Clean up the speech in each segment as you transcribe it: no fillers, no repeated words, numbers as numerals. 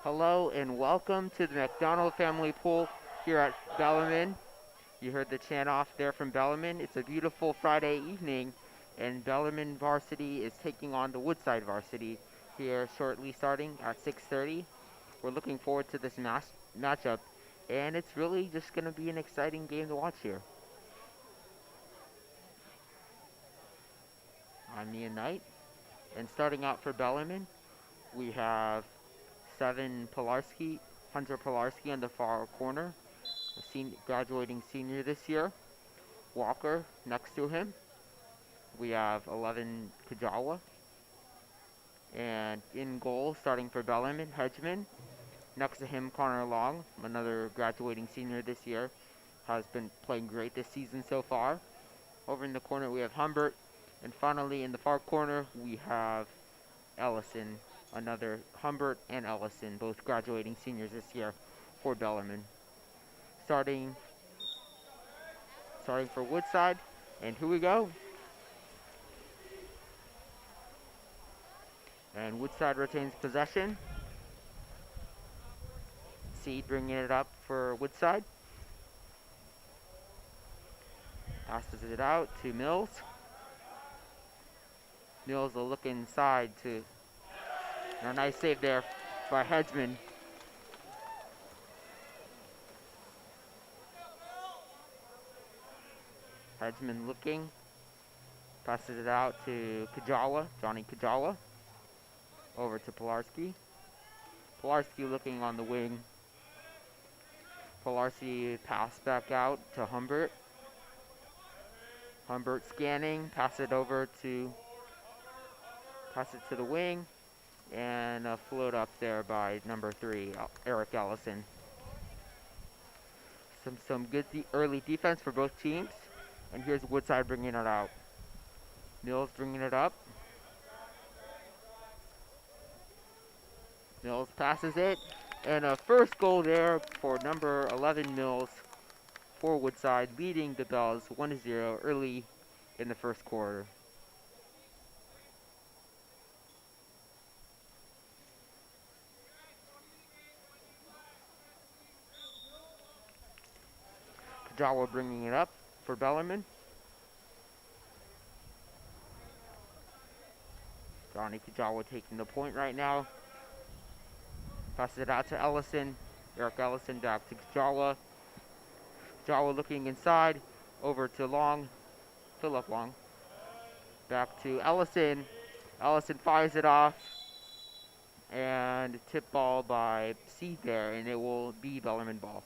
Hello and welcome to the McDonald Family Pool here at Bellarmine. You heard the chant off there from Bellarmine. It's a beautiful Friday evening, and Bellarmine Varsity is taking on the Woodside Varsity here shortly starting at 6:30. We're looking forward to this matchup, and it's really just going to be an exciting game to watch here. I'm Ian Knight, and starting out for Bellarmine, we have Hunter Pilarski on the far corner, graduating senior this year. Walker next to him. We have 11 Kajawa. And in goal, starting for Bellarmine, Hedgeman. Next to him, Connor Long, another graduating senior this year. Has been playing great this season so far. Over in the corner, we have Humbert. And finally, in the far corner, we have Ellison. Another Humbert and Ellison, both graduating seniors this year for Bellarmine. Starting for Woodside. And here we go. And Woodside retains possession. Seed bringing it up for Woodside. Passes it out to Mills. Mills will look inside to a nice save there by Hedgeman. Hedgeman looking. Passes it out to Johnny Kajawa. Over to Pilarski. Pilarski looking on the wing. Pilarski pass back out to Humbert. Humbert scanning, pass it to the wing, and a float up there by number 3, Eric Ellison. Some good early defense for both teams, and here's Woodside bringing it out. Mills bringing it up. Mills passes it, and a first goal there for number 11 Mills for Woodside, leading the Bells 1-0 early in the first quarter. Kajawa bringing it up for Bellarmine. Johnny Kajawa taking the point right now. Passes it out to Ellison. Eric Ellison back to Kajawa. Kajawa looking inside. Over to Long. Philip Long. Back to Ellison. Ellison fires it off. And tip ball by Seed there. And it will be Bellarmine ball.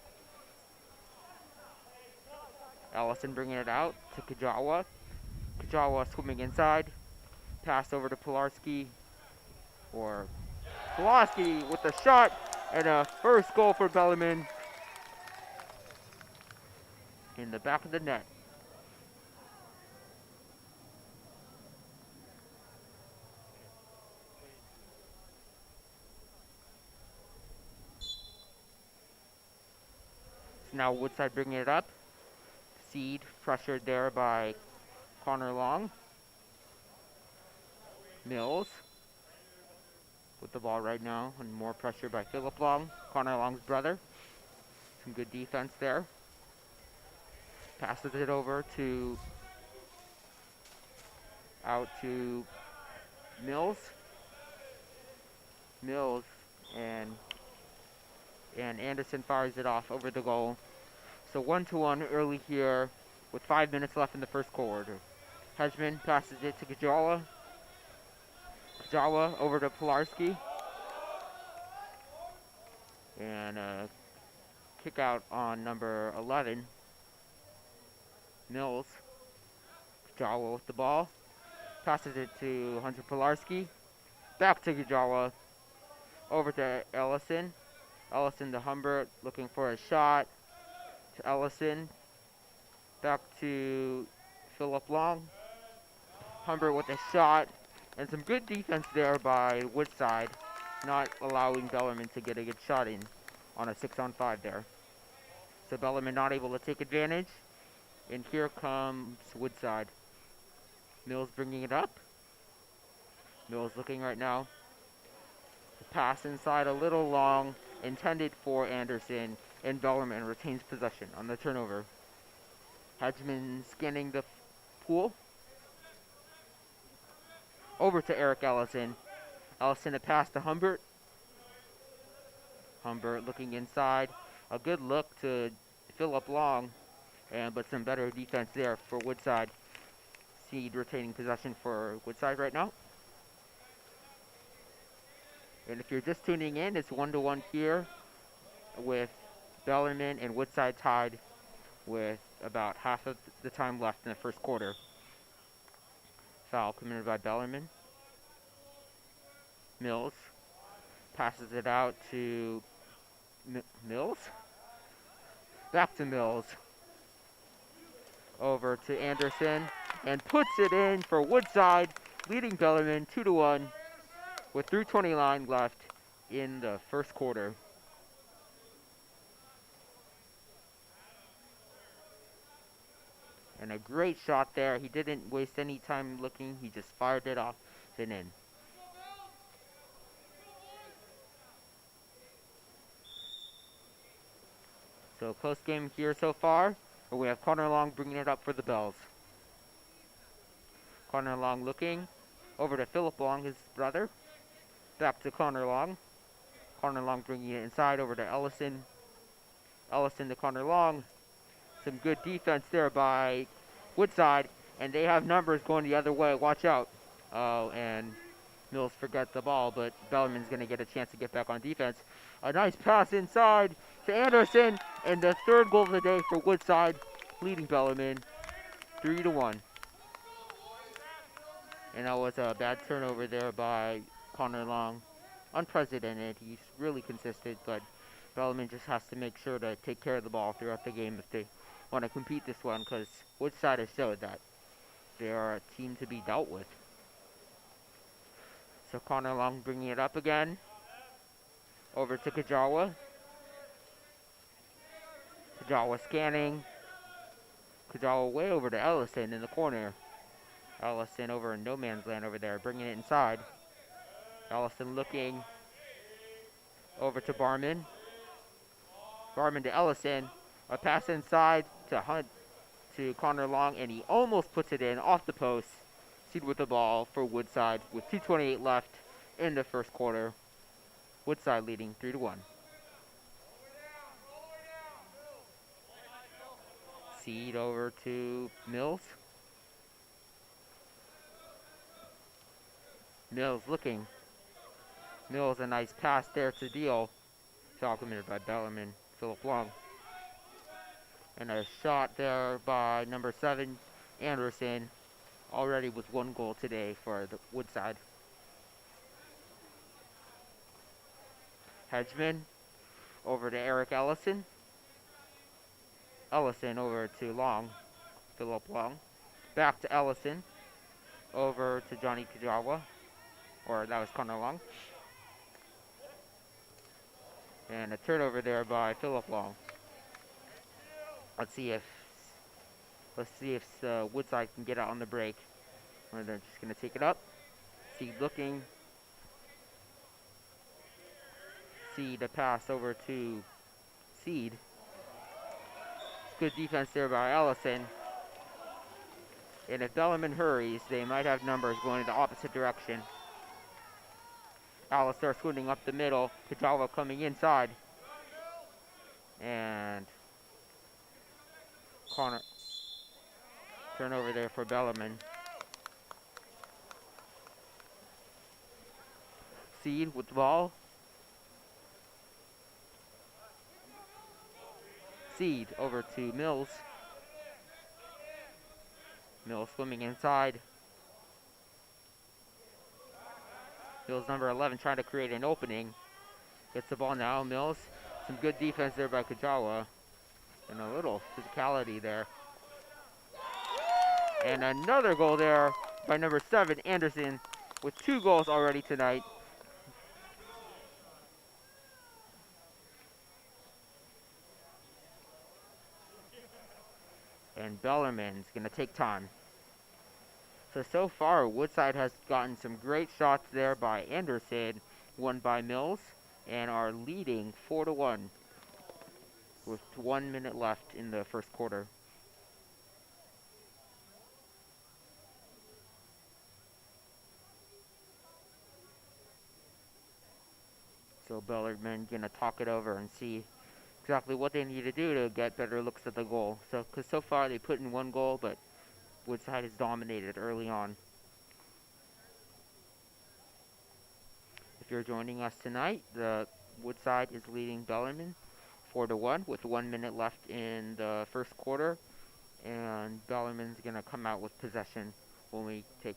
Ellison bringing it out to Kajawa. Kajawa swimming inside. Pass over to Pilarski. Pilarski with a shot. And a first goal for Bellarmine. In the back of the net. So now Woodside bringing it up. Seed pressured there by Connor Long. Mills with the ball right now, and more pressure by Philip Long, Connor Long's brother. Some good defense there. Passes it over out to Mills. Mills and Anderson fires it off over the goal. So 1-1 early here with 5 minutes left in the first quarter. Hedgeman passes it to Kajawa. Kajawa over to Pilarski. And a kick out on number 11. Mills. Kajawa with the ball. Passes it to Hunter Pilarski. Back to Kajawa. Over to Ellison. Ellison to Humbert, looking for a shot. To Ellison. Back to Philip Long. Humbert with a shot. And some good defense there by Woodside, not allowing Bellarmine to get a good shot in on a 6-on-5 there. So Bellarmine not able to take advantage. And here comes Woodside. Mills bringing it up. Mills looking right now. Pass inside a little long, intended for Anderson, and Bellarmine retains possession on the turnover. Hedgeman scanning the pool. Over to Eric Ellison. Ellison a pass to Humbert. Humbert looking inside. A good look to Philip Long, but some better defense there for Woodside. Seed retaining possession for Woodside right now. And if you're just tuning in, it's 1-1 here with Bellarmine and Woodside tied with about half of the time left in the first quarter. Foul committed by Bellarmine. Mills passes it out to Mills. Back to Mills. Over to Anderson and puts it in for Woodside, leading Bellarmine 2-1 with 3:29 left in the first quarter. And a great shot there. He didn't waste any time looking. He just fired it off and in. So close game here so far. We have Connor Long bringing it up for the Bells. Connor Long looking over to Philip Long, his brother. Back to Connor Long. Connor Long bringing it inside over to Ellison. Ellison to Connor Long. Some good defense there by Woodside, and they have numbers going the other way. Watch out. Oh, and Mills forgot the ball, but Bellarmine's going to get a chance to get back on defense. A nice pass inside to Anderson, and the third goal of the day for Woodside, leading Bellarmine 3-1. And that was a bad turnover there by Connor Long. Unprecedented. He's really consistent, but Bellarmine just has to make sure to take care of the ball throughout the game if they want to compete this one, because Woodside has showed that they are a team to be dealt with. So Connor Long bringing it up again. Over to Kajawa. Kajawa scanning. Kajawa way over to Ellison in the corner. Ellison over in no man's land over there, bringing it inside. Ellison looking over to Barman. Barman to Ellison. A pass inside to Hunt to Connor Long, and he almost puts it in off the post. Seed with the ball for Woodside with 2:28 left in the first quarter. Woodside leading 3-1. Seed over to Mills. Mills looking. Mills a nice pass there to Deal. Foul committed by Bellarmine, Philip Long. And a shot there by number 7, Anderson, already with 1 goal today for the Woodside. Hedgeman over to Eric Ellison. Ellison over to Long, Philip Long. Back to Ellison. Over to Johnny Kajawa. Or that was Connor Long. And a turnover there by Philip Long. Let's see if Woodside can get out on the break. Or they're just going to take it up. Seed looking. Seed a pass over to Seed. Good defense there by Ellison. And if Bellarmine hurries, they might have numbers going in the opposite direction. Alistair swinging up the middle. Kajawa coming inside. And Connor. Turnover there for Bellarmine. Seed with the ball. Seed over to Mills. Mills swimming inside. Mills number 11 trying to create an opening. Gets the ball now. Mills. Some good defense there by Kajawa. And a little physicality there. And another goal there by number 7, Anderson, with 2 goals already tonight. And Bellarmine's going to take time. So far, Woodside has gotten some great shots there by Anderson won by Mills, and are leading 4-1 with 1 minute left in the first quarter. So Bellarmine gonna talk it over and see exactly what they need to do to get better looks at the goal. So, because so far they put in 1 goal, but Woodside has dominated early on. If you're joining us tonight, the Woodside is leading Bellarmine 4-1 with 1 minute left in the first quarter, and Bellarmine's gonna come out with possession when we take.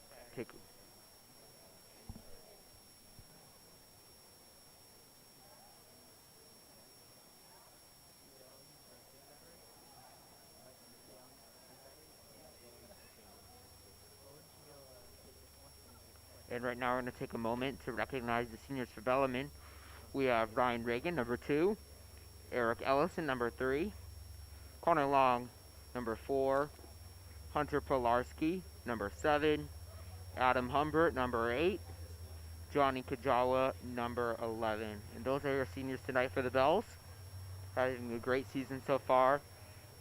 And right now we're gonna take a moment to recognize the seniors for Bellarmine. We have Ryan Reagan, number 2, Eric Ellison, number 3, Connor Long, number 4, Hunter Polarski, number 7, Adam Humbert, number 8, Johnny Kajawa, number 11. And those are your seniors tonight for the Bells. Having a great season so far,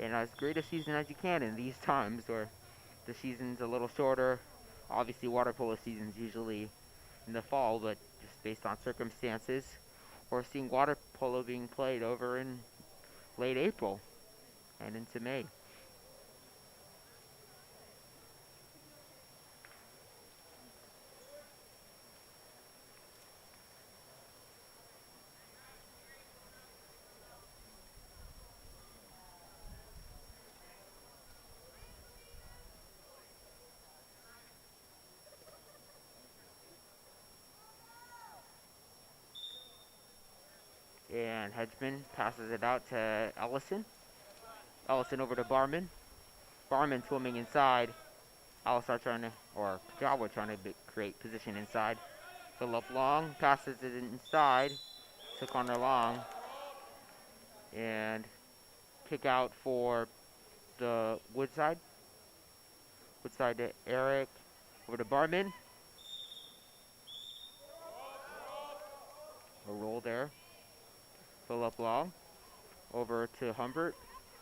and as great a season as you can in these times where the season's a little shorter. Obviously, water polo season's usually in the fall, but just based on circumstances, we're seeing water polo being played over in late April and into May. And Hedgeman passes it out to Ellison. Ellison over to Barman. Barman swimming inside. Alisar trying to, or Kajawa trying to create position inside. Philip Long passes it inside to Connor Long. And kick out for the Woodside. Woodside to Eric. Over to Barman. A roll there. Philip Long. Over to Humbert.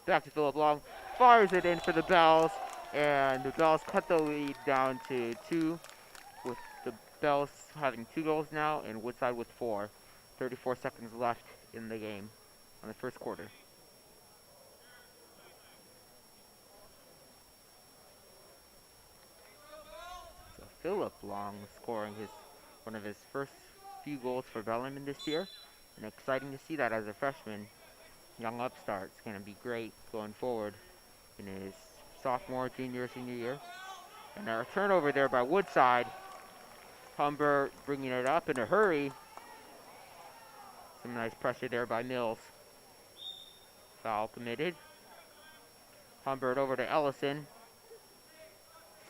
Back to Philip Long. Fires it in for the Bells. And the Bells cut the lead down to 2. With the Bells having 2 goals now. And Woodside with 4. 34 seconds left in the game. On the first quarter. So Philip Long scoring one of his first few goals for Bellarmine this year. And exciting to see that as a freshman. Young upstart. It's going to be great going forward in his sophomore, junior, senior year. And a turnover there by Woodside. Humbert bringing it up in a hurry. Some nice pressure there by Mills. Foul committed. Humbert over to Ellison.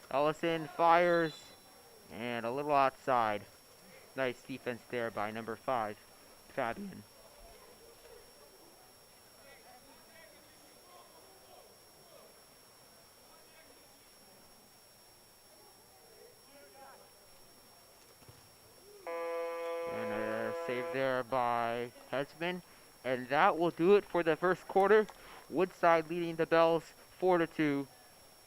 Ellison fires. And a little outside. Nice defense there by number 5, Fabian. And a save there by Hedgeman. And that will do it for the first quarter. Woodside leading the Bells 4-2.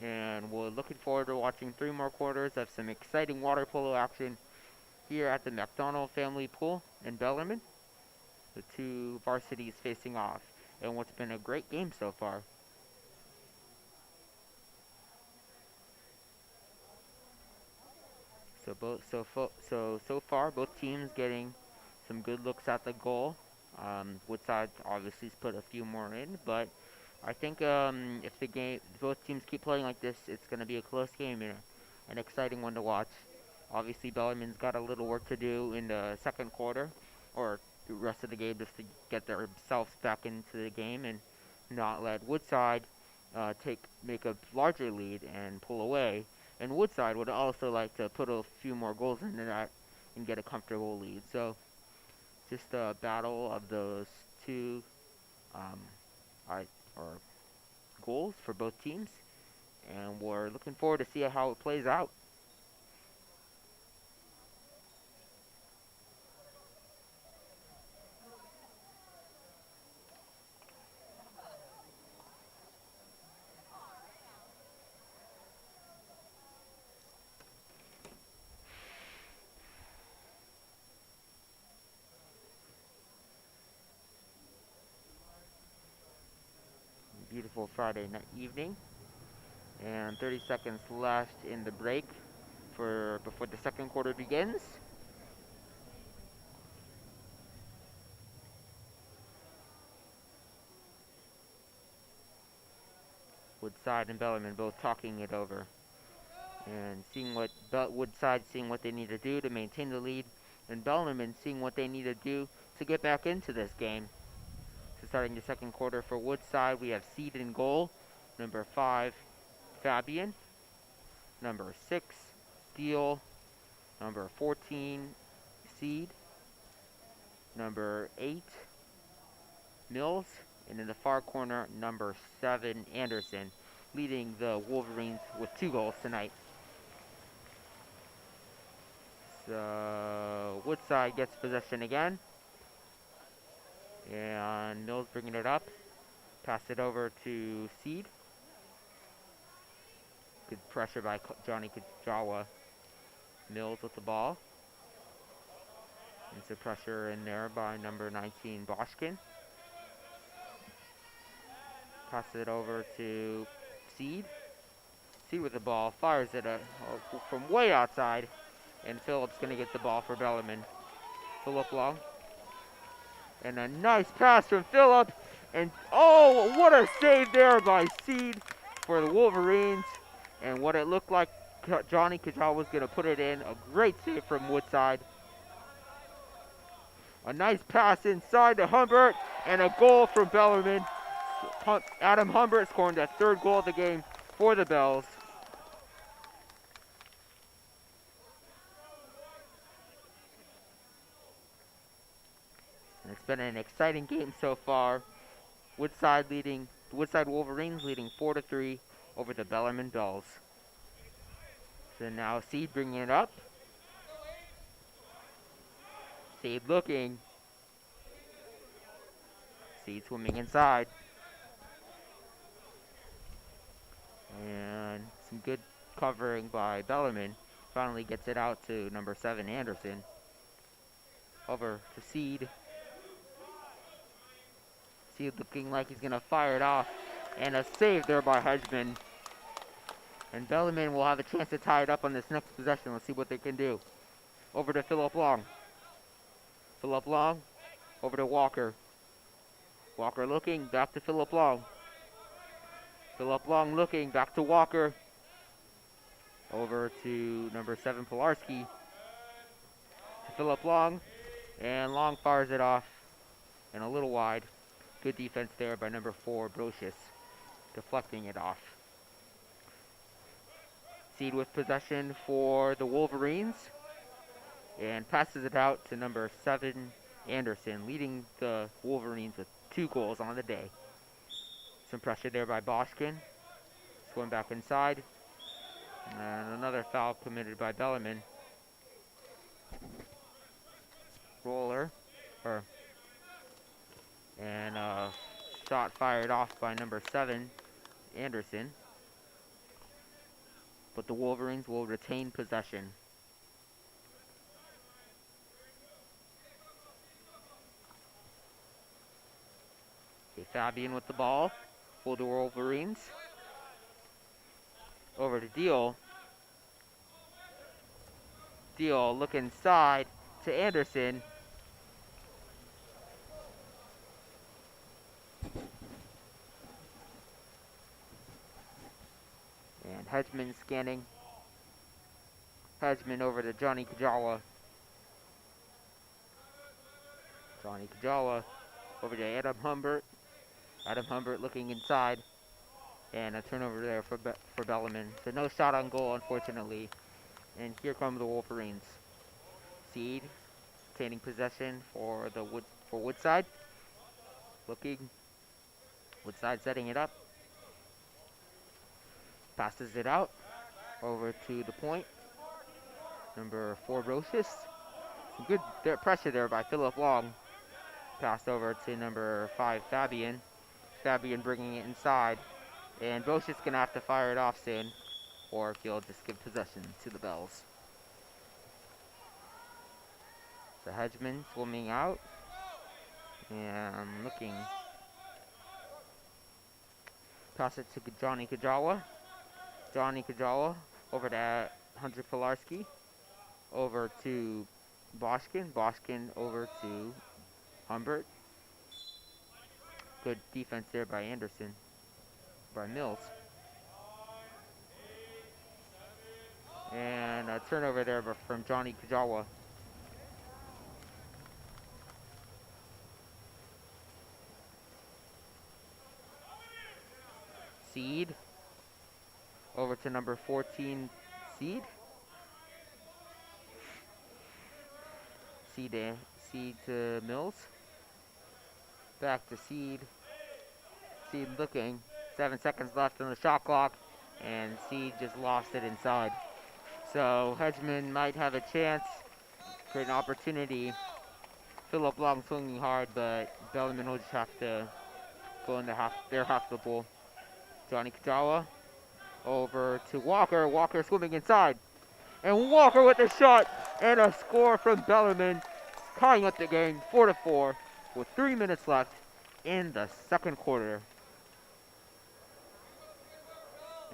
And we're looking forward to watching 3 more quarters of some exciting water polo action here at the McDonald Family Pool in Bellarmine. The 2 varsities facing off. And what's been a great game so far. So far, both teams getting some good looks at the goal. Woodside obviously has put a few more in, but I think if both teams keep playing like this, it's going to be a close game and an exciting one to watch. Obviously, Bellarmine's got a little work to do in the second quarter, or the rest of the game, just to get themselves back into the game and not let Woodside make a larger lead and pull away. And Woodside would also like to put a few more goals into that and get a comfortable lead. So just a battle of those 2 or goals for both teams, and we're looking forward to see how it plays out. beautiful Friday night evening. And 30 seconds left in the break before the second quarter begins. Woodside and Bellarmine both talking it over and seeing what Woodside seeing what they need to do to maintain the lead, and Bellarmine seeing what they need to do to get back into this game. So starting the second quarter for Woodside, we have Seed in goal, number 5 Fabian, number 6 Deal, number 14 Seed, number 8 Mills, and in the far corner, number 7 Anderson, leading the Wolverines with 2 goals tonight. So Woodside gets possession again, and Mills bringing it up, pass it over to Seed. Good pressure by Johnny Kajawa. Mills with the ball. And some pressure in there by number 19 Boschkin. Pass it over to Seed. Seed with the ball, fires it from way outside, and Phillips going to get the ball for Bellarmine. Phillip Long. And a nice pass from Phillip. And oh, what a save there by Seed for the Wolverines. And what it looked like Johnny Kajawa was going to put it in. A great save from Woodside. A nice pass inside to Humbert. And a goal from Bellarmine. Adam Humbert scoring the 3rd goal of the game for the Bells. And it's been an exciting game so far. Woodside Wolverines leading 4-3 over the Bellarmine Bells. So now Seed bringing it up. Seed looking. Seed swimming inside. And some good covering by Bellarmine. Finally gets it out to number 7 Anderson. Over to Seed. Seed looking like he's going to fire it off. And a save there by Hedgeman. And Bellarmine will have a chance to tie it up on this next possession. Let's see what they can do. Over to Phillip Long. Phillip Long. Over to Walker. Walker looking. Back to Phillip Long. Phillip Long looking. Back to Walker. Over to number 7 Pilarski. To Phillip Long. And Long fires it off. And a little wide. Good defense there by number 4 Brocious. Deflecting it off. Seed with possession for the Wolverines. And passes it out to number 7 Anderson, leading the Wolverines with 2 goals on the day. Some pressure there by Boschkin. Going back inside. And another foul committed by Bellarmine. And a shot fired off by number 7 Anderson. But the Wolverines will retain possession. Okay, Fabian with the ball for the Wolverines. Over to Deal. Deal look inside to Anderson. And Hedgeman scanning. Hedgeman over to Johnny Kajawa. Johnny Kajawa over to Adam Humbert. Adam Humbert looking inside. And a turnover there for Bellarmine. So no shot on goal, unfortunately. And here come the Wolverines. Seed obtaining possession for Woodside. Looking. Woodside setting it up. Passes it out over to the point. Number 4 Brocious. Some good pressure there by Phillip Long. Passed over to number 5 Fabian. Fabian bringing it inside. And Brocious going to have to fire it off soon, or he'll just give possession to the Bells. So Hedgeman swimming out. And looking. Pass it to Johnny Kajawa. Johnny Kajawa over to Hunter Pilarski. Over to Boschkin. Boschkin over to Humbert. Good defense there by Anderson. By Mills. And a turnover there from Johnny Kajawa. Seed. Over to number 14, Seed. Seed to Mills. Back to Seed. Seed looking. 7 seconds left on the shot clock. And Seed just lost it inside. So Hedgeman might have a chance. Create an opportunity. Philip Long swinging hard, but Bellarmine will just have to go in their half of the pool. Johnny Kajawa over to Walker. Walker swimming inside. And Walker with a shot and a score from Bellarmine, tying up the game 4-4 with 3 minutes left in the second quarter.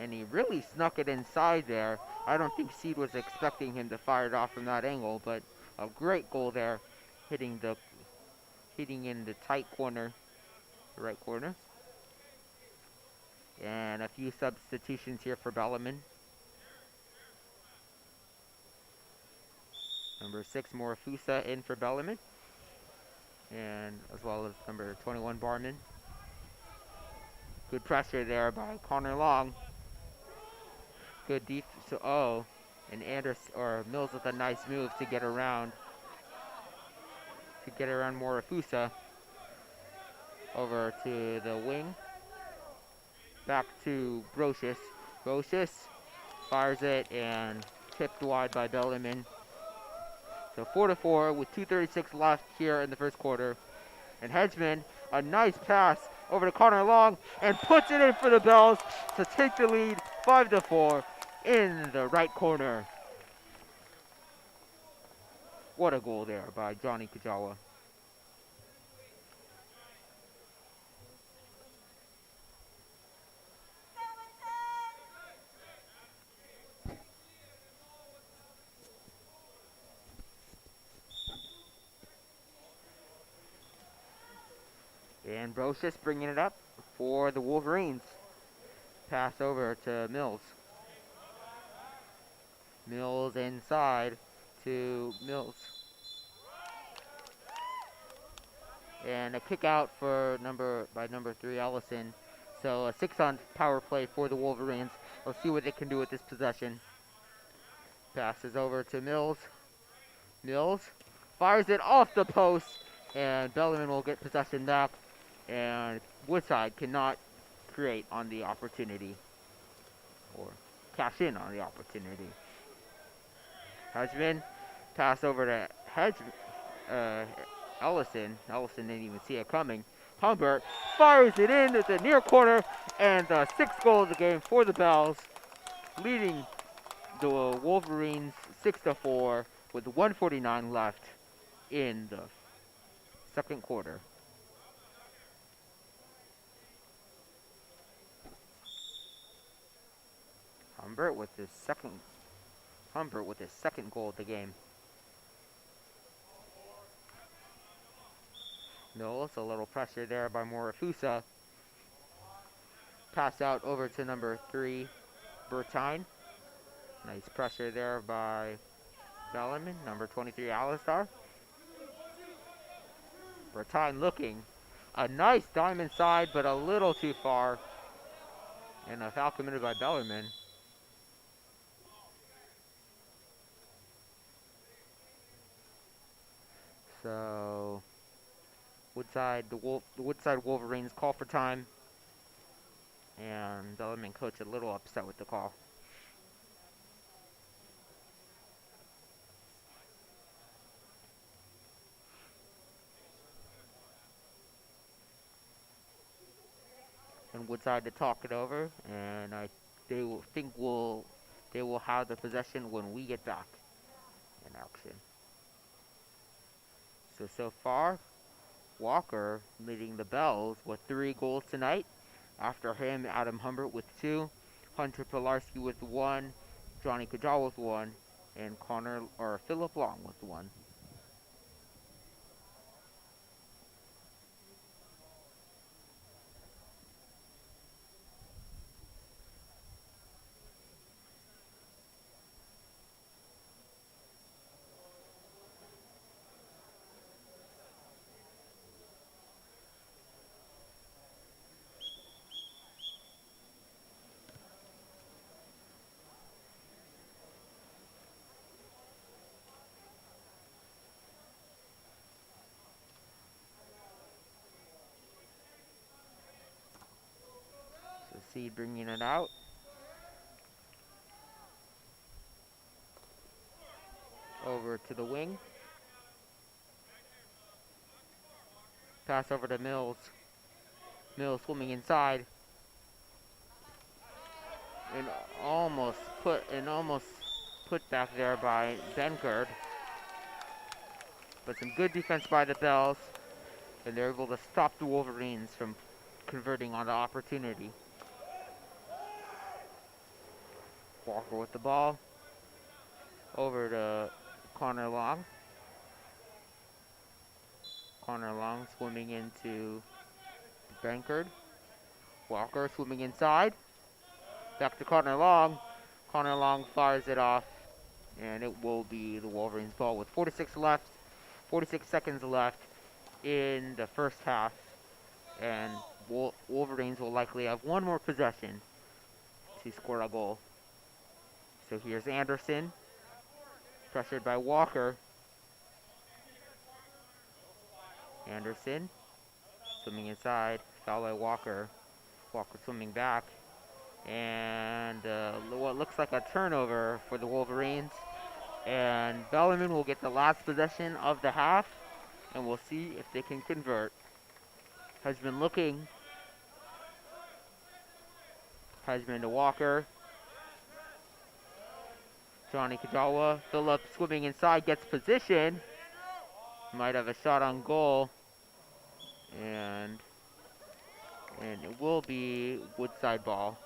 And he really snuck it inside there. I don't think Seed was expecting him to fire it off from that angle, but a great goal there, hitting in the tight corner, the right corner. And a few substitutions here for Bellarmine. Number 6, Morifusa in for Bellarmine. And as well as number 21, Barman. Good pressure there by Connor Long. Good defense. And Mills with a nice move to get around. Morifusa. Over to the wing. Back to Brocious. Brocious fires it and tipped wide by Bellarmine. So 4-4 with 2:36 left here in the first quarter. And Hedgeman, a nice pass over to Connor Long and puts it in for the Bells to take the lead 5-4 in the right corner. What a goal there by Johnny Kajawa. And Brocious bringing it up for the Wolverines. Pass over to Mills. Mills inside to Mills. And a kick out for number 3, Ellison. So a 6-on power play for the Wolverines. We'll see what they can do with this possession. Passes over to Mills. Mills fires it off the post. And Bellarmine will get possession back. And Woodside cannot create on the opportunity. Or cash in on the opportunity. Hedgeman, pass over to Ellison. Ellison didn't even see it coming. Humbert fires it in at the near corner, and the 6th goal of the game for the Bells, leading the Wolverines 6-4 with 1:49 left in the second quarter. Humbert with his second goal of the game. Mills, a little pressure there by Morifusa. Pass out over to number 3, Bertine. Nice pressure there by Bellarmine, number 23, Alistar. Bertine looking. A nice diamond side, but a little too far. And a foul committed by Bellarmine. So the Woodside Wolverines call for time, and Bellarmine coach a little upset with the call. And Woodside to talk it over, and they will have the possession when we get back in action. So far, Walker leading the Bells with 3 goals tonight. After him, Adam Humbert with 2, Hunter Pilarski with 1, Johnny Kajal with 1, and Philip Long with 1. So Seed bringing it out. Over to the wing. Pass over to Mills. Mills swimming inside. And almost put back there by Benkerd. But some good defense by the Bells. And they're able to stop the Wolverines from converting on the opportunity. Walker with the ball. Over to Connor Long. Connor Long swimming into Benkerd. Walker swimming inside. Back to Connor Long. Connor Long fires it off. And it will be the Wolverines' ball with 46 seconds left in the first half. And Wolverines will likely have one more possession to score a goal. So here's Anderson. Pressured by Walker. Anderson swimming inside. Foul by Walker. Walker swimming back. And what looks like a turnover for the Wolverines. And Bellarmine will get the last possession of the half. And we'll see if they can convert. Husband looking. Husband to Walker. Johnny Kajawa. Phillips swimming inside. Gets position. Might have a shot on goal. And it will be Woodside ball.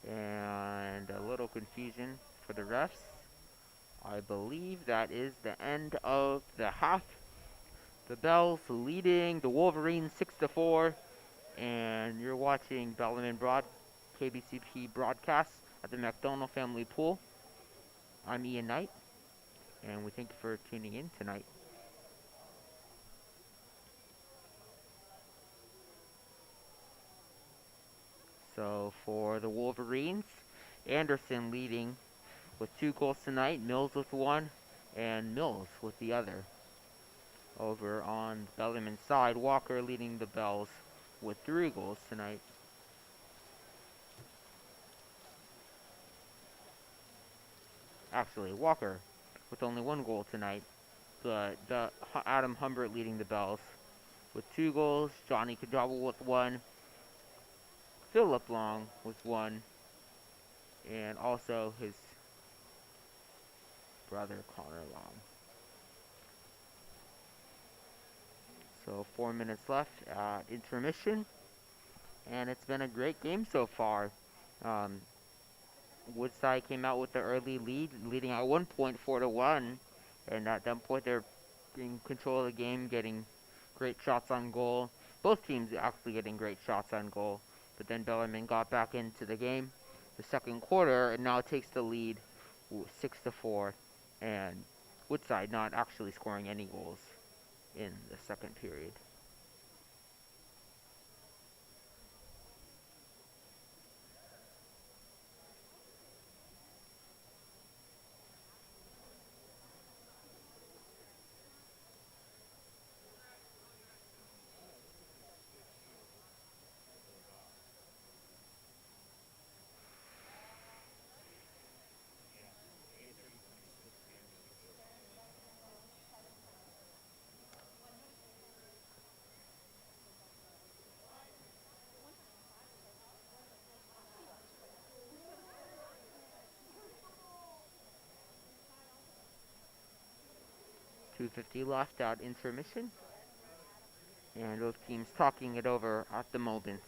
And a little confusion for the refs. I believe that is the end of the half. The Bells leading the Wolverines 6-4. And you're watching Bellarmine KBCP broadcast at the McDonald Family Pool. I'm Ian Knight, and we thank you for tuning in tonight. So for the Wolverines, Anderson leading with 2 goals tonight, Mills with 1, and Mills with the other. Over on Bellarmine's side, Walker leading the Bells with 3 goals tonight. Actually, Walker with only 1 goal tonight, but Adam Humbert leading the Bells with 2 goals, Johnny Kajawa with 1, Philip Long with 1, and also his brother Connor Long. So 4 minutes left at intermission, and it's been a great game so far. Woodside came out with the early lead, leading at 1 point 4-1, and at that point they're in control of the game, getting great shots on goal. Both teams actually getting great shots on goal, but then Bellarmine got back into the game the second quarter and now takes the lead 6-4, and Woodside not actually scoring any goals in the second period. 2:50 left at intermission. And both teams talking it over at the moment.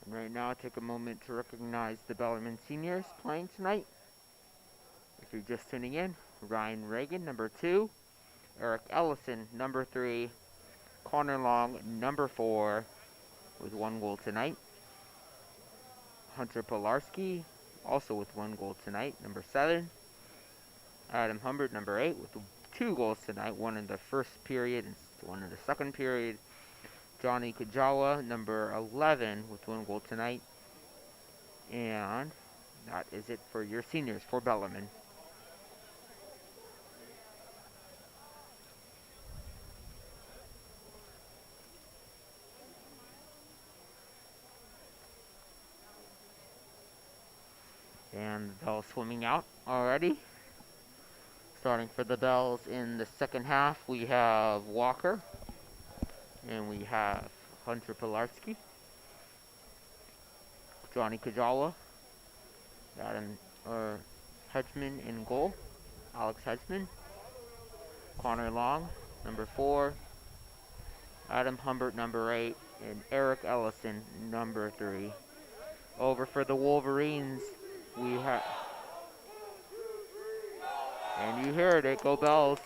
And right now, take a moment to recognize the Bellarmine seniors playing tonight. If you're just tuning in, Ryan Reagan, number 2. Eric Ellison, number 3. Connor Long, number 4, with 1 goal tonight. Hunter Polarski, also with 1 goal tonight, number 7. Adam Humbert, number 8, with 2 goals tonight, 1 in the first period and 1 in the second period. Johnny Kajawa, number 11, with 1 goal tonight. And that is it for your seniors for Bellarmine. And the Bells swimming out already. Starting for the Bells in the second half, we have Walker. And we have Hunter Pilarski. Johnny Kajawa. Hedgeman in goal. Alex Hedgeman. Connor Long, number 4. Adam Humbert, number 8. And Eric Ellison, number 3. Over for the Wolverines, we have... And you heard it, go Bells.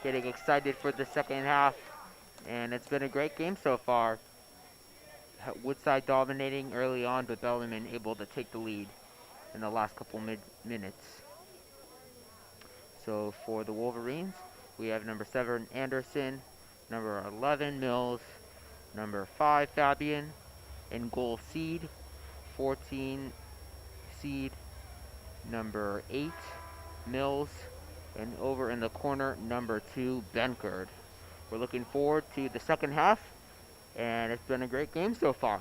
Getting excited for the second half. And it's been a great game so far. Woodside dominating early on, but Bellarmine able to take the lead in the last couple minutes. So for the Wolverines, we have number 7, Anderson, number 11, Mills, number 5, Fabian, in goal, Seed, 14, Seed, number 8, Mills, and over in the corner, number 2, Benkerd. We're looking forward to the second half, and it's been a great game so far.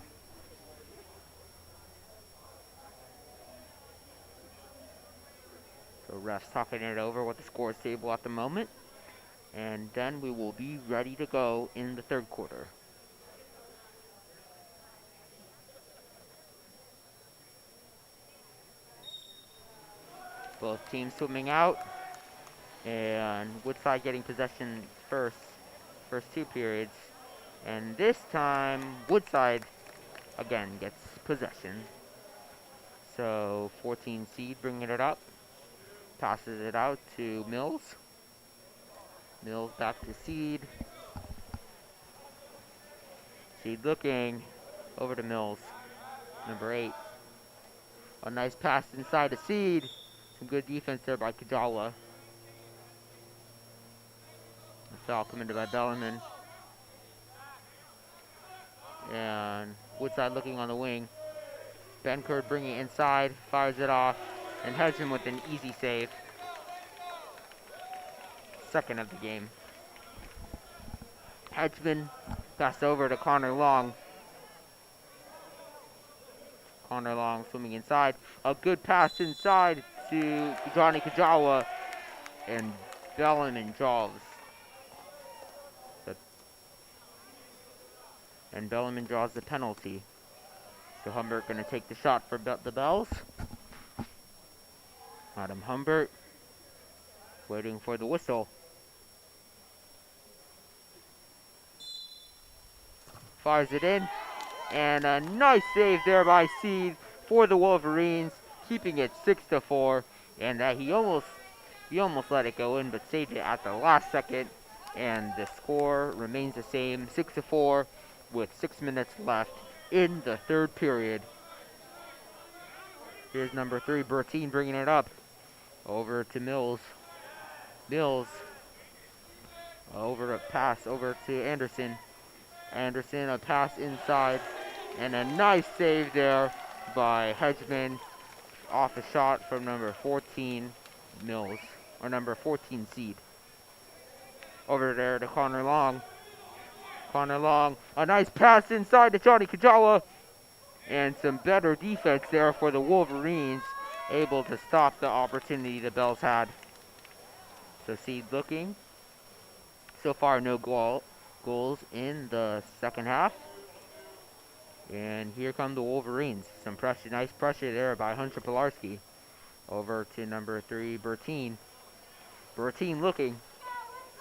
So refs talking it over with the scores table at the moment, and then we will be ready to go in the third quarter. Both teams swimming out, and Woodside getting possession first 2 periods. And this time, Woodside again gets possession. So 14 Seed bringing it up, passes it out to Mills. Mills back to Seed. Seed looking over to Mills, number 8. A nice pass inside to Seed. Some good defense there by Kajawa. A foul committed by Bellarmine. And Woodside looking on the wing. Benkerd bringing it inside, fires it off, and Hedgeman with an easy save. Second of the game. Hedgeman passed over to Connor Long. Connor Long swimming inside. A good pass inside to Johnny Kajawa, and Bellarmine draws. And Bellarmine draws the penalty. So Humbert going to take the shot for the Bells. Adam Humbert waiting for the whistle. Fires it in. And a nice save there by Seed for the Wolverines, keeping it 6-4. And he almost let it go in, but saved it at the last second. And the score remains the same, 6-4, with 6 minutes left in the third period. Here's number 3, Bertine, bringing it up. Over to Mills. Mills. Over a pass over to Anderson. Anderson, a pass inside. And a nice save there by Hedgeman off a shot from number 14, Mills. Or number 14, Seed. Over there to Connor Long. Connor Long, a nice pass inside to Johnny Kajawa. And some better defense there for the Wolverines, able to stop the opportunity the Bells had. So Seed looking. So far, no goals in the second half. And here come the Wolverines. Some pressure, nice pressure there by Hunter Pilarski. Over to number 3, Bertine. Bertine looking.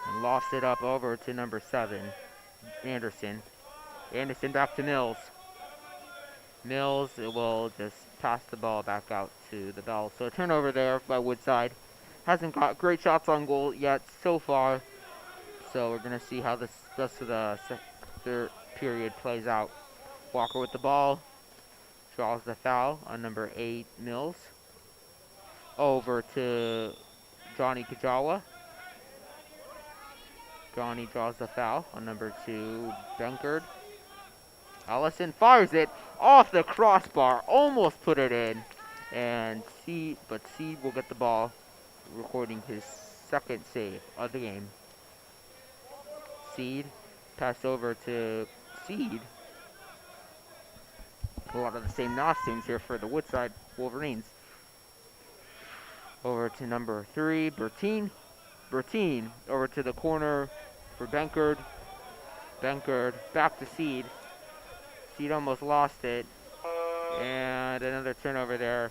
And lost it up over to number 7, Anderson. Anderson back to Mills. Mills will just pass the ball back out to the Bells. So a turnover there by Woodside. Hasn't got great shots on goal yet so far. So we're going to see how this rest of the third period plays out. Walker with the ball. Draws the foul on number 8, Mills. Over to Johnny Kajawa. Johnny draws the foul on number 2, Benkerd. Allison fires it off the crossbar. Almost put it in. And Seed will get the ball, recording his second save of the game. Seed, pass over to Seed. A lot of the same costumes here for the Woodside Wolverines. Over to number 3, Bertine. Bertine over to the corner for Benkerd. Benkerd back to Seed. Seed almost lost it. And another turnover there.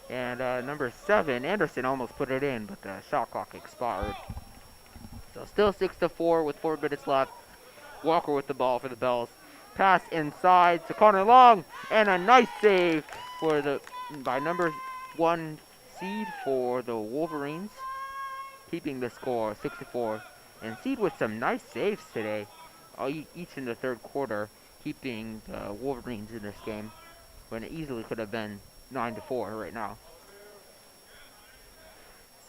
And number 7, Anderson almost put it in, but the shot clock expired. So still 6-4 with 4 minutes left. Walker with the ball for the Bells. Pass inside to Connor Long, and a nice save by number 1 Seed for the Wolverines, keeping the score 6-4. And Seed with some nice saves today, each in the third quarter, keeping the Wolverines in this game when it easily could have been 9-4 right now.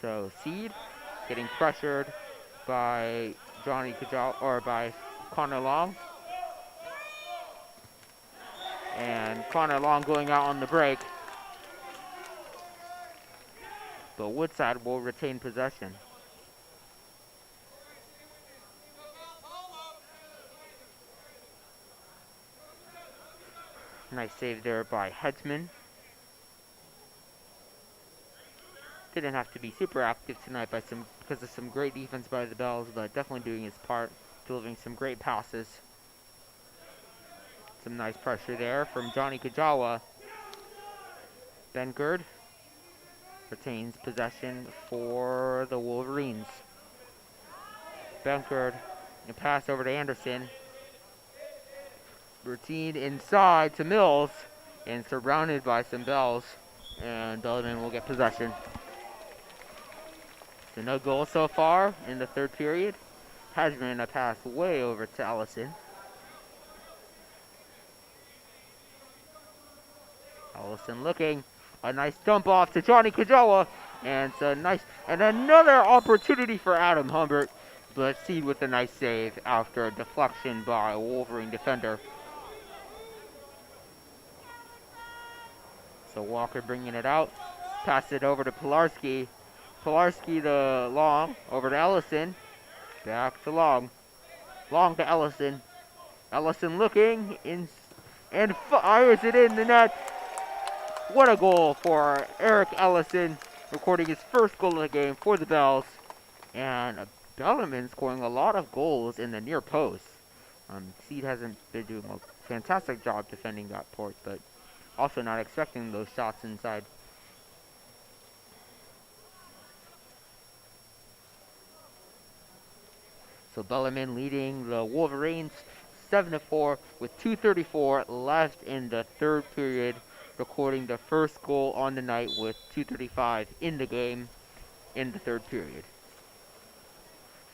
So Seed getting pressured by by Connor Long. And Connor Long going out on the break. But Woodside will retain possession. Nice save there by Hedgeman. Didn't have to be super active tonight because of some great defense by the Bells, but definitely doing his part, delivering some great passes. Some nice pressure there from Johnny Kajawa. Benkerd retains possession for the Wolverines. Benkerd, a pass over to Anderson. Routine inside to Mills, and surrounded by some Bells, and Bellarmine will get possession. So no goal so far in the third period. Hedgeman, a pass way over to Allison. Allison looking, a nice dump off to Johnny Kajawa, and another opportunity for Adam Humbert, but Seed with a nice save after a deflection by a Wolverine defender. So Walker bringing it out, pass it over to Pilarski. Pilarski to Long, over to Ellison, back to Long. Long to Ellison. Ellison looking, and fires it in the net. What a goal for Eric Ellison, recording his first goal of the game for the Bells. And Bellarmine scoring a lot of goals in the near post. Seed hasn't been doing a fantastic job defending that port, but also not expecting those shots inside. So Bellarmine leading the Wolverines 7-4 with 2:34 left in the third period, recording the first goal on the night with 2:35 in the game in the third period.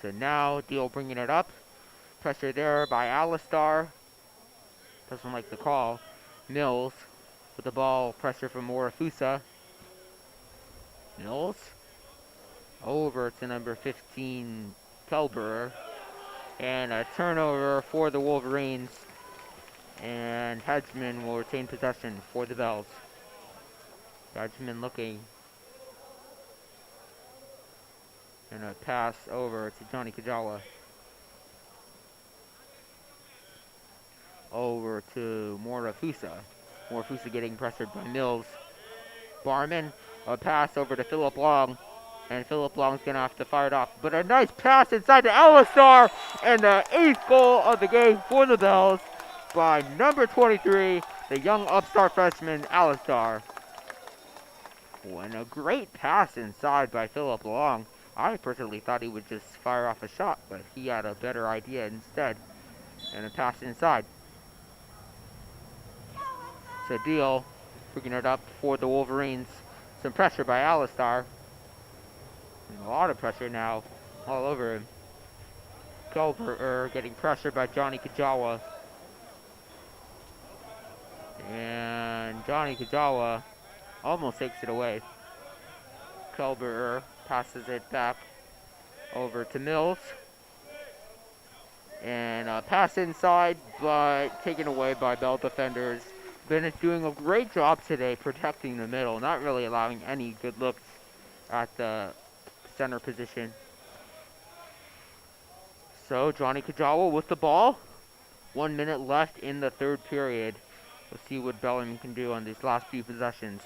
So now Deal bringing it up. Pressure there by Alistar. Doesn't like the call. Mills with the ball. Pressure from Morafusa. Mills over to number 15, Kelber, and a turnover for the Wolverines, and Hedgeman will retain possession for the Bells. Hedgeman looking, and a pass over to Johnny Kajawa. Over to Morafusa. Morafusa getting pressured by Mills. Barman, a pass over to Philip Long. And Philip Long's going to have to fire it off. But a nice pass inside to Alistar. And the 8th goal of the game for the Bells by number 23, the young upstart freshman, Alistar. And a great pass inside by Philip Long. I personally thought he would just fire off a shot, but he had a better idea instead. And a pass inside. So Deal bringing it up for the Wolverines. Some pressure by Alistar. And a lot of pressure now all over him. Kelber getting pressured by Johnny Kajawa. And Johnny Kajawa almost takes it away. Kelber passes it back over to Mills. And a pass inside, but taken away by Bell defenders. Bennett doing a great job today protecting the middle, not really allowing any good looks at the center position. So Johnny Kajawa with the ball. 1 minute left in the third period. We'll see what Bellarmine can do on these last few possessions.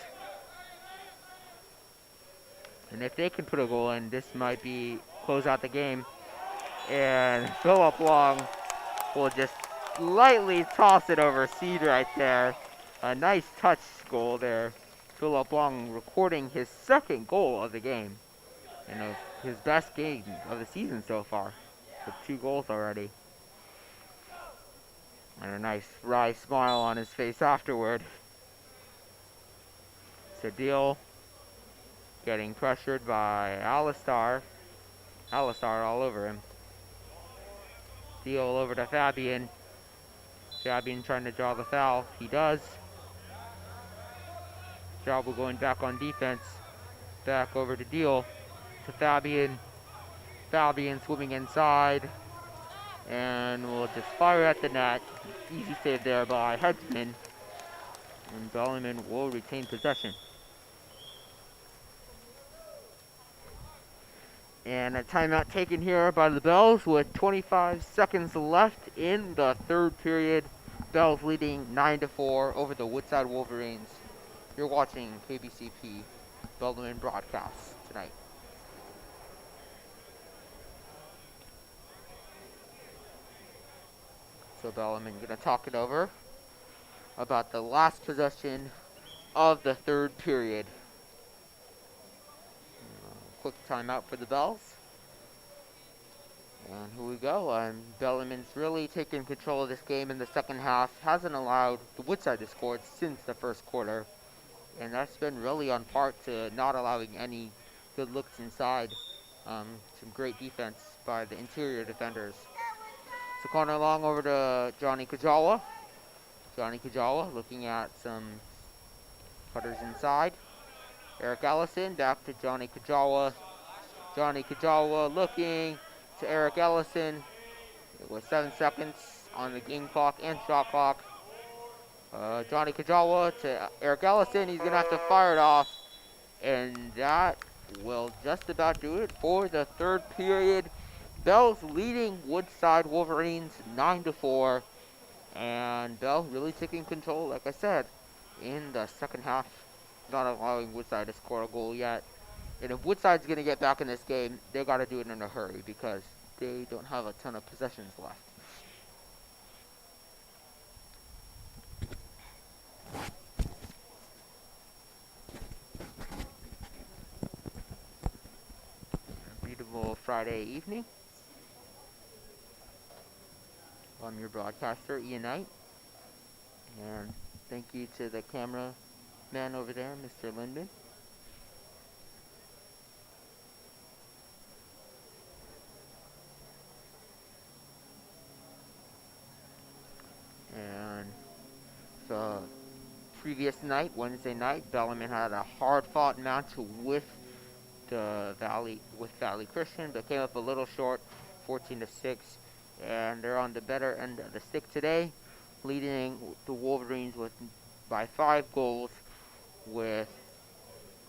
And if they can put a goal in, this might be close out the game. And Philip Long will just lightly toss it over Seed right there. A nice touch goal there. Philip Long recording his second goal of the game. And of his best game of the season so far. With 2 goals already. And a nice wry smile on his face afterward. Sadil getting pressured by Alistar. Alistar all over him. Deal over to Fabian. Fabian trying to draw the foul. He does. Jabo going back on defense. Back over to Deal. To Fabian. Fabian swimming inside. And we'll just fire at the net. Easy save there by Hedgeman. And Bellarmine will retain possession. And a timeout taken here by the Bells with 25 seconds left in the third period. Bells leading 9-4 over the Woodside Wolverines. You're watching KBCP Bellarmine broadcast tonight. So Bellarmine going to talk it over about the last possession of the third period. Quick timeout for the Bells. And here we go. Bellarmine's really taken control of this game in the second half. Hasn't allowed the Woodside to score since the first quarter. And that's been really on part to not allowing any good looks inside. Some great defense by the interior defenders. So corner long over to Johnny Kajawa. Johnny Kajawa looking at some cutters inside. Eric Ellison back to Johnny Kajawa. Johnny Kajawa looking to Eric Ellison. With 7 seconds on the game clock and shot clock. Johnny Kajawa to Eric Ellison. He's going to have to fire it off. And that will just about do it for the third period. Bells leading Woodside Wolverines 9-4. And Bell really taking control, like I said, in the second half. Not allowing Woodside to score a goal yet. And if Woodside's going to get back in this game, they got to do it in a hurry because they don't have a ton of possessions left. A beautiful Friday evening. I'm your broadcaster, Ian Knight. And thank you to the camera man over there, Mr. Lindman. And the previous night, Wednesday night, Bellarmine had a hard-fought match with Valley Christian, but came up a little short, 14-6, and they're on the better end of the stick today, leading the Wolverines by 5 goals with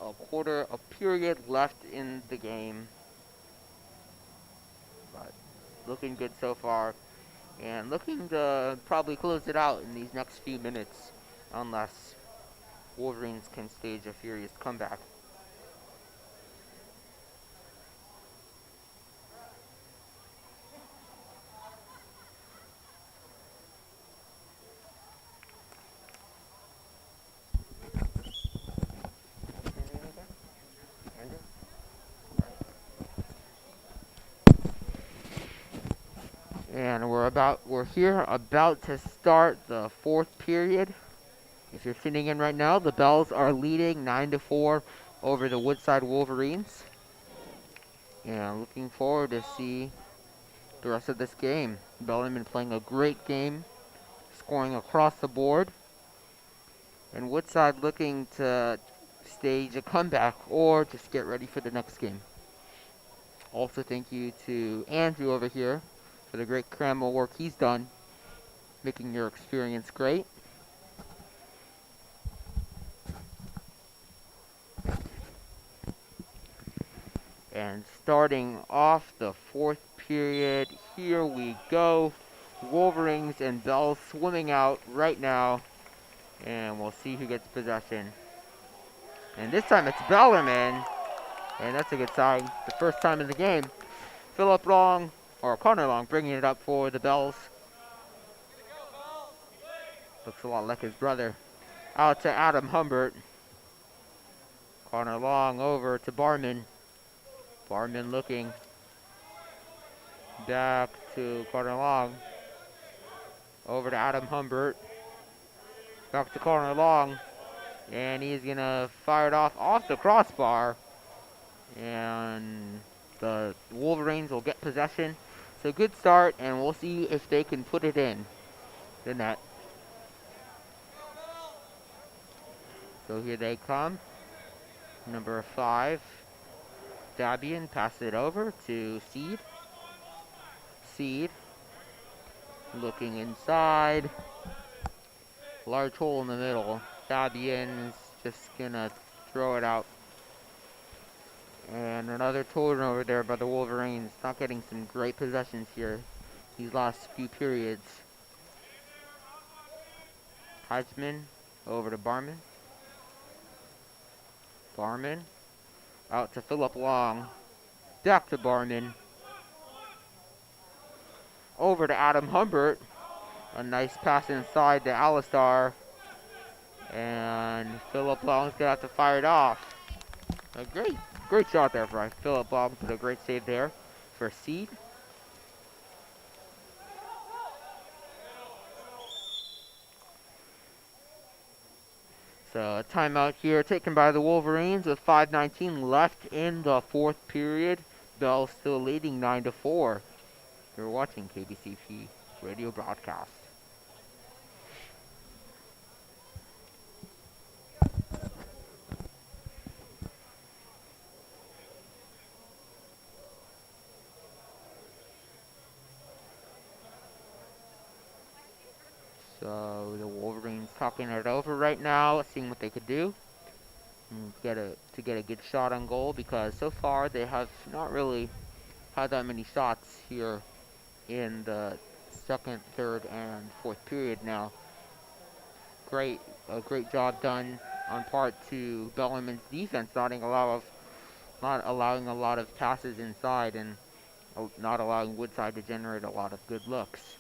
a period left in the game. But looking good so far, and looking to probably close it out in these next few minutes, unless Wolverines can stage a furious comeback. And we're here about to start the fourth period. If you're tuning in right now, the Bells are leading 9-4 over the Woodside Wolverines. And looking forward to see the rest of this game. Bellarmine playing a great game, scoring across the board. And Woodside looking to stage a comeback or just get ready for the next game. Also, thank you to Andrew over here for the great camera work he's done, making your experience great. And starting off the fourth period, here we go. Wolverines and Bells swimming out right now. And we'll see who gets possession. And this time it's Bellarmine. And that's a good sign. The first time in the game. Philip Long, or Connor Long, bringing it up for the Bells. Looks a lot like his brother. Out to Adam Humbert. Connor Long over to Barman. Barman looking. Back to Connor Long. Over to Adam Humbert. Back to Connor Long. And he's going to fire it off the crossbar. And the Wolverines will get possession. So good start, and we'll see if they can put it in the net. So here they come. Number 5, Fabian, passes it over to Seed. Seed, looking inside. Large hole in the middle. Fabian's just gonna throw it out. And another turnover there by the Wolverines. Not getting some great possessions here these last few periods. Heisman over to Barman. Barman out to Philip Long. Back to Barman. Over to Adam Humbert. A nice pass inside to Alistar. And Philip Long's going to have to fire it off. A great shot there for Philip Long. Put a great save there for Seed. So a timeout here taken by the Wolverines with 5:19 left in the fourth period. Bell still leading 9-4. You're watching KBCP radio broadcast. So the Wolverines talking it over right now, seeing what they could do and get a good shot on goal, because so far they have not really had that many shots here in the second, third, and fourth period now. A great job done on part to Bellarmine's defense, not allowing a lot of passes inside and not allowing Woodside to generate a lot of good looks.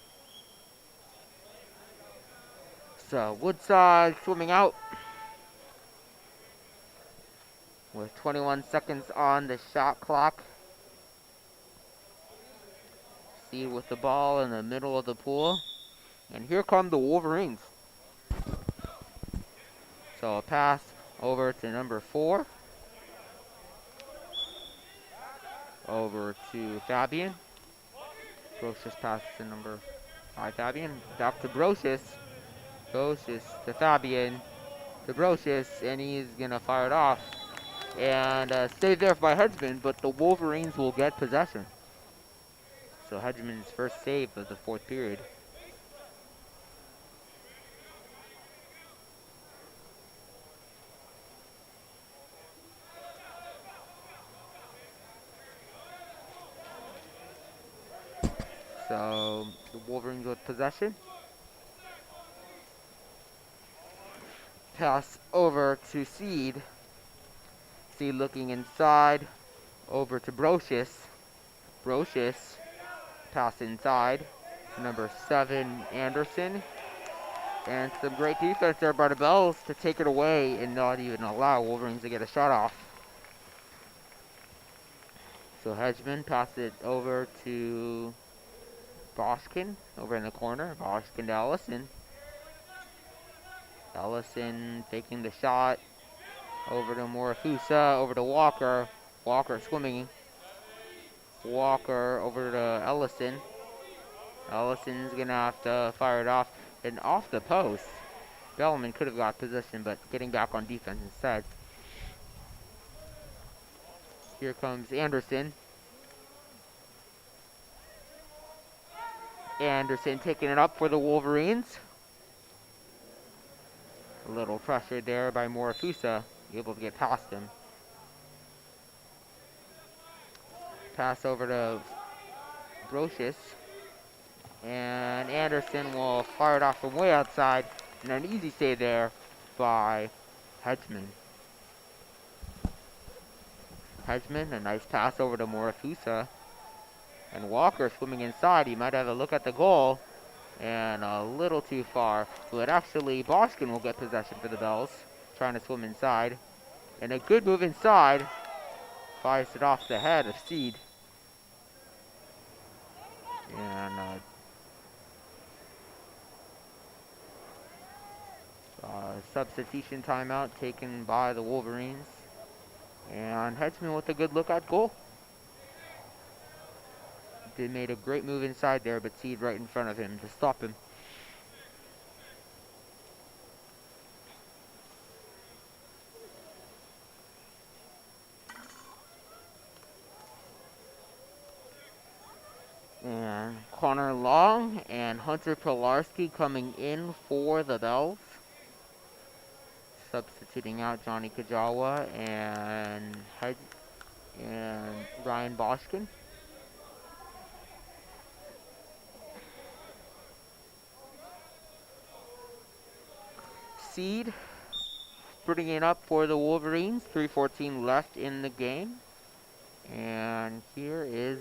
So Woodside swimming out with 21 seconds on the shot clock. Seed with the ball in the middle of the pool. And here come the Wolverines. So a pass over to number 4. Over to Fabian. Brocious passes to number 5 Fabian. Back to Brocious. Brocious to Fabian. To Brocious, and he's going to fire it off. And saved there by Hedgeman, but the Wolverines will get possession. So Hedgeman's first save of the fourth period. So the Wolverines with possession. Pass over to Seed. Seed looking inside. Over to Brocious. Brocious. Pass inside. Number 7, Anderson. And some great defense there by the Bells to take it away and not even allow Wolverines to get a shot off. So Hedgeman passed it over to Boschkin over in the corner. Boschkin to Ellison. Ellison taking the shot. Over to Morafusa. Over to Walker. Walker swimming. Walker over to Ellison. Ellison's going to have to fire it off. And off the post. Bellarmine could have got position, but getting back on defense instead. Here comes Anderson. Anderson taking it up for the Wolverines. A little pressure there by Morafusa, able to get past him. Pass over to Brocious. And Anderson will fire it off from way outside. And an easy save there by Hedgeman. Hedgeman, a nice pass over to Morafusa. And Walker swimming inside. He might have a look at the goal. And a little too far. But actually, Boschkin will get possession for the Bells. Trying to swim inside. And a good move inside. Fires it off the head of Seed. And substitution timeout taken by the Wolverines. And Hedgeman with a good look at goal. They made a great move inside there, but Seed right in front of him to stop him. And Connor Long and Hunter Pilarski coming in for the Bells. Substituting out Johnny Kajawa and Ryan Boschkin. Seed bringing it up for the Wolverines. 3:14 left in the game. And here is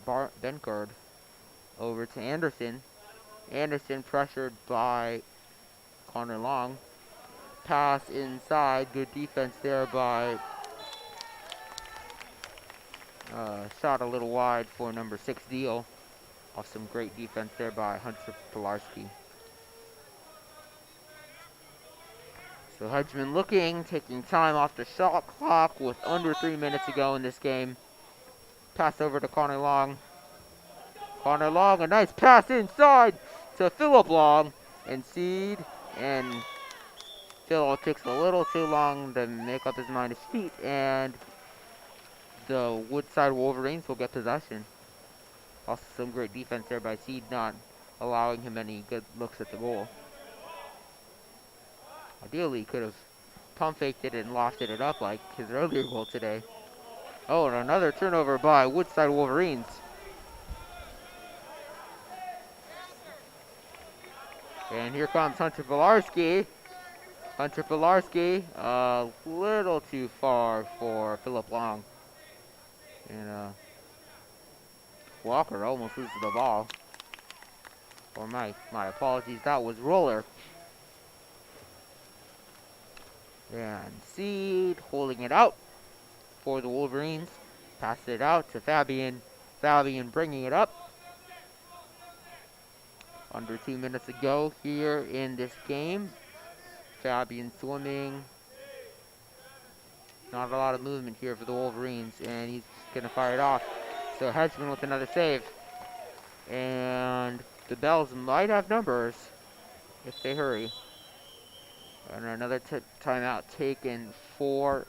Benkard over to Anderson. Anderson pressured by Connor Long. Pass inside. Good defense there by... shot a little wide for number 6 Deal. Some great defense there by Hunter Pilarski. So Hedgeman looking, taking time off the shot clock with under 3 minutes to go in this game. Pass over to Connor Long. Connor Long, a nice pass inside to Philip Long. And Seed, and Phil takes a little too long to make up his mind to feet. And the Woodside Wolverines will get possession. Also some great defense there by Seed, not allowing him any good looks at the goal. Ideally, he could have pump faked it and lofted it up like his earlier goal today. Oh, and another turnover by Woodside Wolverines. And here comes Hunter Pilarski. Hunter Pilarski, a little too far for Philip Long. And Walker almost loses the ball. Or my apologies, that was Roller. And Seed holding it out for the Wolverines. Passes it out to Fabian. Fabian bringing it up. Under 2 minutes to go here in this game. Fabian swimming. Not a lot of movement here for the Wolverines. And he's going to fire it off. So Hedgeman with another save. And the Bells might have numbers if they hurry. And another timeout taken for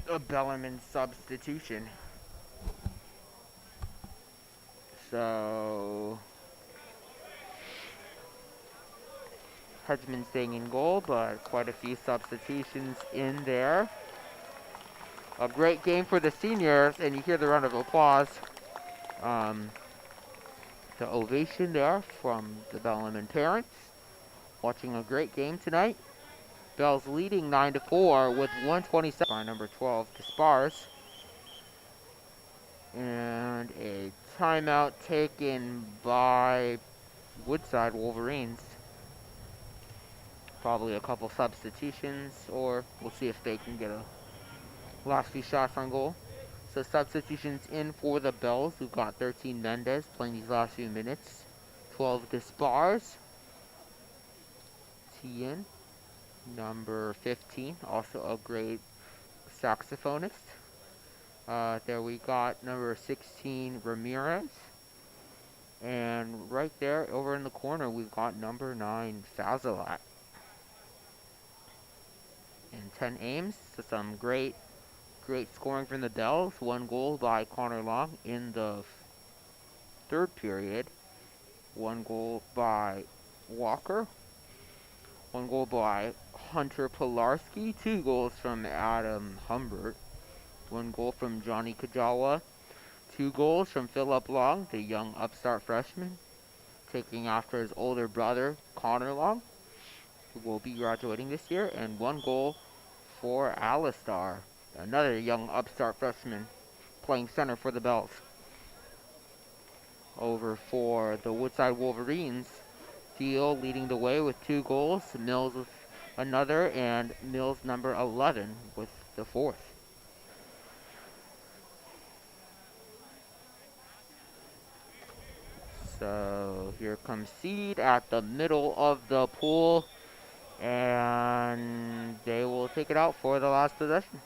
a Bellarmine substitution. So Hedgeman staying in goal, but quite a few substitutions in there. A great game for the seniors, and you hear the round of applause. The ovation there from the Bellarmine parents. Watching a great game tonight. Bells leading 9-4 with 127 by number 12 to Spars. And a timeout taken by Woodside Wolverines. Probably a couple substitutions, or we'll see if they can get a last few shots on goal. So substitutions in for the Bells, who've got 13 Mendez playing these last few minutes. 12 Despars. Tien, number 15, also a great saxophonist. There we got number 16 Ramirez. And right there, over in the corner, we've got number 9 Fazalat. And 10 aims, so some great scoring from the Bells. 1 goal by Connor Long in the third period. 1 goal by Walker. 1 goal by Hunter Pilarski. 2 goals from Adam Humbert. 1 goal from Johnny Kajawa. 2 goals from Philip Long, the young upstart freshman, taking after his older brother, Connor Long, who will be graduating this year. And 1 goal for Alistar, another young upstart freshman, playing center for the Bells. Over for the Woodside Wolverines, Theo leading the way with 2 goals, Mills with another, and Mills number 11 with the 4th. So here comes Seed at the middle of the pool, and they will take it out for the last possession.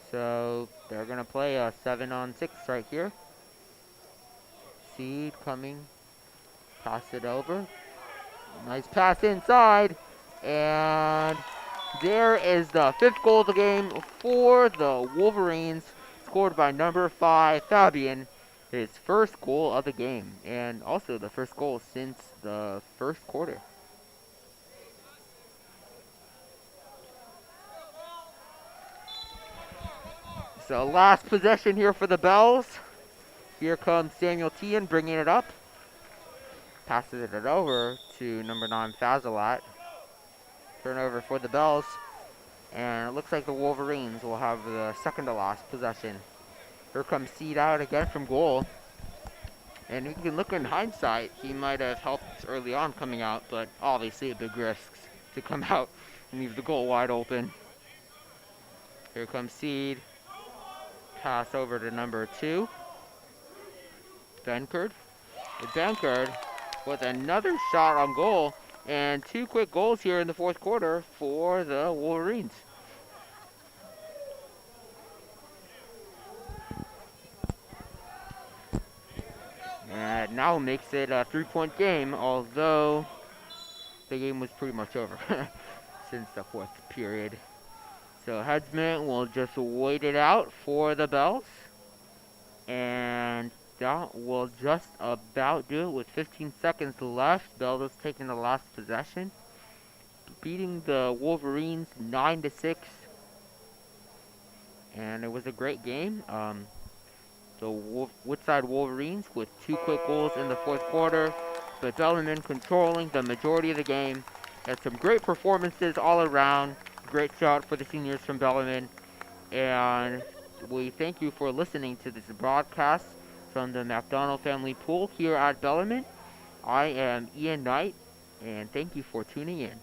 So they're going to play a 7-on-6 right here. Seed coming, pass it over. Nice pass inside, and there is the 5th goal of the game for the Wolverines, scored by number 5 Fabian. His first goal of the game, and also the first goal since the first quarter. So last possession here for the Bells. Here comes Samuel Tien bringing it up. Passes it over to number 9 Fazalat. Turnover for the Bells. And it looks like the Wolverines will have the second to last possession. Here comes Seed out again from goal. And you can look in hindsight, he might have helped early on coming out, but obviously a big risk to come out and leave the goal wide open. Here comes Seed. Pass over to number 2. Benkard. Benkard with another shot on goal, and 2 quick goals here in the 4th quarter for the Wolverines. And it now makes it a 3-point game, although the game was pretty much over since the 4th period. So Headsman will just wait it out for the Bells. And that will just about do it with 15 seconds left. Bells taking the last possession, beating the Wolverines 9-6. And it was a great game. The Woodside Wolverines with 2 quick goals in the 4th quarter, but Bellarmine controlling the majority of the game. Had some great performances all around. Great shot for the seniors from Bellarmine. And we thank you for listening to this broadcast from the McDonald family pool here at Bellarmine. I am Ian Knight, and thank you for tuning in.